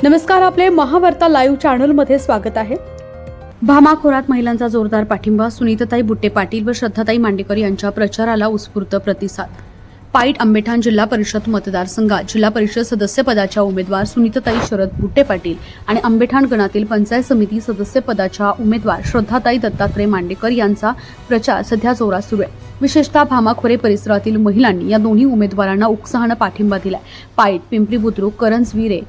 नमस्कार, आपले महावार्ता लाईव्ह चॅनलमध्ये स्वागत आहे। भामा खोऱ्यात महिलांचा जोरदार पाठिंबा, सुनीताताई बुट्टे पाटील व श्रद्धाताई मांडेकर यांच्या प्रचाराला उत्स्फूर्त प्रतिसाद। पाईट आंबेठाण जिल्हा परिषद मतदारसंघात जिल्हा परिषद सदस्यपदाच्या उमेदवार सुनीताताई शरद बुट्टे पाटील आणि आंबेठाण गणातील पंचायत समिती सदस्यपदाच्या उमेदवार श्रद्धाताई दत्तात्रय मांडेकर यांचा प्रचार सध्या जोरात सुरू आहे। विशेषतः भामा खोरे परिसरातील महिलांनी या दोन्ही उमेदवारांना उत्साहाने पाठिंबा दिलाय। पाईट, पिंपरी बुद्रुक, करंजविरे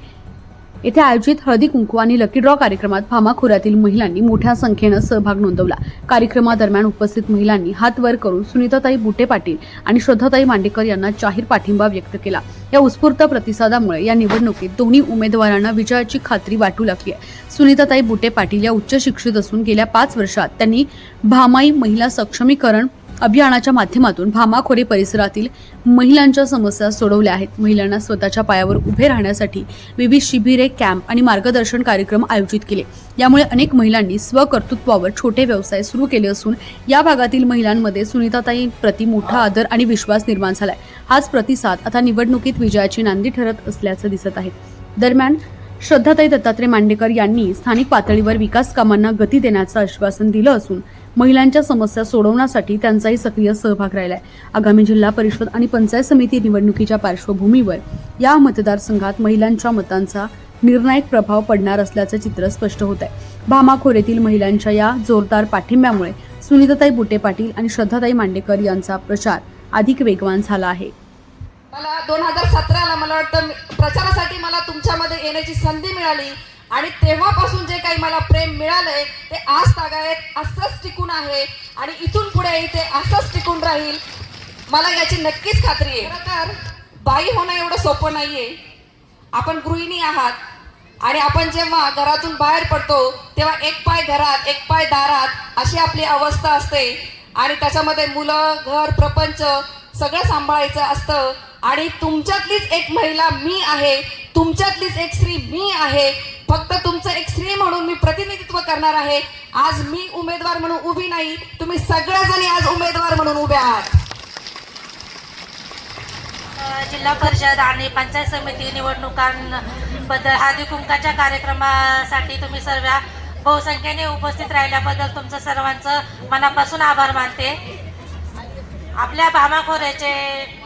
येथे आयोजित हळदी कुंकू आणि लकी ड्रॉ कार्यक्रमात भामा खोऱ्यातील महिलांनी मोठ्या संख्येने सहभाग नोंदवला। कार्यक्रमादरम्यान उपस्थित महिलांनी हात वर करून सुनीताताई बुट्टे पाटील आणि श्रद्धाताई मांडेकर यांना जाहीर पाठिंबा व्यक्त केला। या उत्स्फूर्त प्रतिसादामुळे या निवडणुकीत दोन्ही उमेदवारांना विजयाची खात्री वाटू लागली आहे। सुनीताताई बुट्टे पाटील या उच्च शिक्षित असून गेल्या 5 वर्षात त्यांनी भामाई महिला सक्षमीकरण अभियानाच्या माध्यमातून भामा खोरे परिसरातील महिलांच्या समस्या सोडवल्या आहेत। महिलांना स्वतःच्या पायावर उभे राहण्यासाठी विविध शिबिरे, कॅम्प आणि मार्गदर्शन कार्यक्रम आयोजित केले। यामुळे अनेक महिलांनी स्वकर्तृत्वावर छोटे व्यवसाय सुरू केले असून या भागातील महिलांमध्ये सुनीताताई प्रति मोठा आदर आणि विश्वास निर्माण झालाय। हाच प्रतिसाद आता निवडणुकीत विजयाची नांदी ठरत असल्याचं दिसत आहे। दरम्यान श्रद्धाताई दत्तात्रय मांडेकर यांनी स्थानिक पातळीवर विकास कामांना गती देण्याचं आश्वासन दिलं असून महिलांच्या समस्या सोडवण्यासाठी त्यांचाही सक्रिय सहभाग राहिलाय। आगामी जिल्हा परिषद आणि पंचायत समिती निवडणुकीच्या पार्श्वभूमीवर या मतदारसंघात महिलांच्या मतांचा निर्णायक प्रभाव पडणार असल्याचं चित्र स्पष्ट होत आहे। भामा खोऱ्यातील महिलांच्या या जोरदार पाठिंब्यामुळे सुनीताताई बुट्टे पाटील आणि श्रद्धाताई मांडेकर यांचा प्रचार अधिक वेगवान झाला आहे। मला 2017ला मला वाटतं प्रचारासाठी मला तुमच्यामध्ये येण्याची संधी मिळाली आणि तेव्हापासून जे काही मला प्रेम मिळालंय ते आज तागायत असंच टिकून आहे आणि इथून पुढे ते असंच टिकून राहील, मला याची नक्कीच खात्री आहे। खरं तर बाई होणं एवढं सोपं नाहीये। आपण गृहिणी आहात आणि आपण जेव्हा घरातून बाहेर पडतो तेव्हा एक पाय घरात एक पाय दारात अशी आपली अवस्था असते आणि त्याच्यामध्ये मुलं, घर, प्रपंच सगळं सांभाळायचं असतं आणि तुमच्यातलीच एक महिला मी आहे, तुमच्यातलीच एक स्त्री मी आहे। फक्त तुमचं एक स्त्री म्हणून मी प्रतिनिधित्व करणार आहे। आज मी उमेदवार म्हणून उभी नाही, तुम्ही सगळ्याजणी आज उमेदवार म्हणून उभे आहात। जिल्हा परिषद आणि पंचायत समिती निवडणुकांबद्दल हळदी कुंकाच्या कार्यक्रमासाठी तुम्ही सर्व बहुसंख्येने उपस्थित राहिल्याबद्दल तुमचं सर्वांचं मनापासून आभार मानते। आपल्या भामा खोऱ्याचे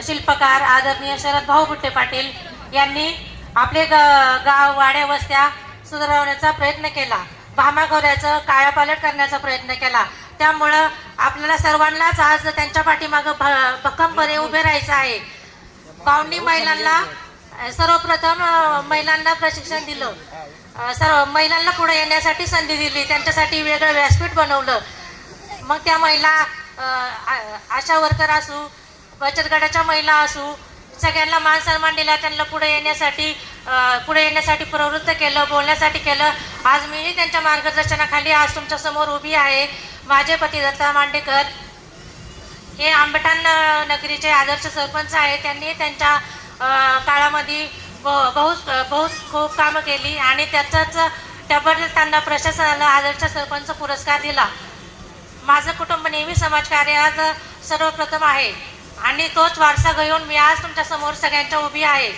शिल्पकार आदरणीय शरद भाऊ बुट्टे पाटील यांनी आपले गाव, वाड्या, वस्त्या सुधारवण्याचा प्रयत्न केला, भामा खोऱ्याचं कायापालट करण्याचा प्रयत्न केला। त्यामुळं आपल्याला सर्वांनाच आज त्यांच्या पाठीमागं भक्कमपणे उभे राहायचं आहे। पावनी महिलांना सर्वप्रथम महिलांना प्रशिक्षण दिलं, सर्व महिलांना पुढे येण्यासाठी संधी दिली, त्यांच्यासाठी वेगळं व्यासपीठ बनवलं। मग त्या महिला आशा वर्कर असू, बचत गटाच्या महिला असू, सगळ्यांना मान सन्मान दिला, त्यांना पुढे येण्यासाठी प्रवृत्त केलं, बोलण्यासाठी केलं। आज मीही त्यांच्या मार्गदर्शनाखाली आज तुमच्या समोर उभी आहे। माझे पती दत्ता मांडेकर हे आंबेठाण नगरीचे आदर्श सरपंच आहेत। त्यांनी त्यांच्या काळामध्ये बहुत खूप कामं केली आणि त्याबद्दल त्यांना प्रशासनाला आदर्श सरपंच पुरस्कार दिला। माझं कुटुंब नेहमी समाजकार्यात सर्वप्रथम आहे आणि तोच वारसा घेऊन मी आज तुमच्या समोर सगळ्यांच्या उभी आहे।